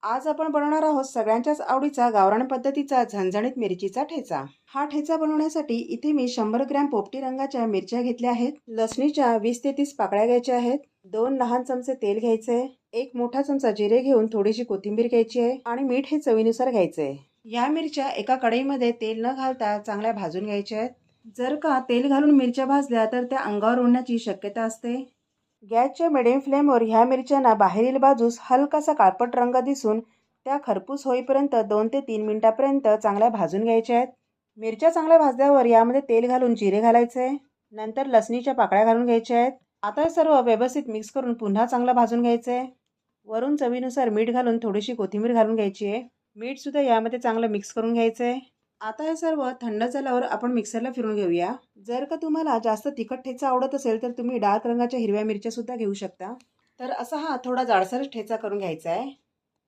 आज आपण बनवणार आहोत सगळ्यांच्याच आवडीचा गावरान पद्धतीचा झणझणीत मिरचीचा ठेचा। हा ठेचा बनवण्यासाठी इथे मी 100 ग्रॅम पोपटी रंगाच्या मिरच्या घेतल्या आहेत। लसणीच्या 20 ते 30 पाकळ्या घ्यायच्या आहेत। 2 लहान चमचे तेल घ्यायचे, एक मोठा चमचा जिरे घेऊन थोडीशी कोथिंबीर घ्यायची आहे आणि मीठ हे चवीनुसार घ्यायचे। या मिरच्या एका कढईमध्ये तेल न घालता चांगल्या भाजून घ्यायच्या आहेत। जर का तेल घालून मिरच्या भाजल्या तर त्या अंगावर उडण्याची शक्यता असते। गॅसच्या मिडियम फ्लेमवर ह्या मिरच्यांना बाहेरील बाजूस हलकासा काळपट रंग दिसून त्या खरपूस होईपर्यंत 2 ते 3 मिनिटांपर्यंत चांगल्या भाजून घ्यायच्या आहेत। मिरच्या चांगल्या भाजल्यावर यामध्ये तेल घालून जिरे घालायचे, नंतर लसणीच्या पाकळ्या घालून घ्यायच्या आहेत। आता हे सर्व व्यवस्थित मिक्स करून पुन्हा चांगलं भाजून घ्यायचे। वरून चवीनुसार मीठ घालून थोडीशी कोथिंबीर घालून घ्यायची आहे। मीठ सुद्धा यामध्ये चांगलं मिक्स करून घ्यायचे। आता हे सर्व थंड झाल्यावर आपण मिक्सरला फिरून घेऊया। जर का तुम्हाला जास्त तिखट ठेचा आवडत असेल तर तुम्ही डार्क रंगाच्या हिरव्या मिरच्या सुद्धा घेऊ शकता। तर असा हा थोडा जाडसर ठेचा करून घ्यायचा आहे।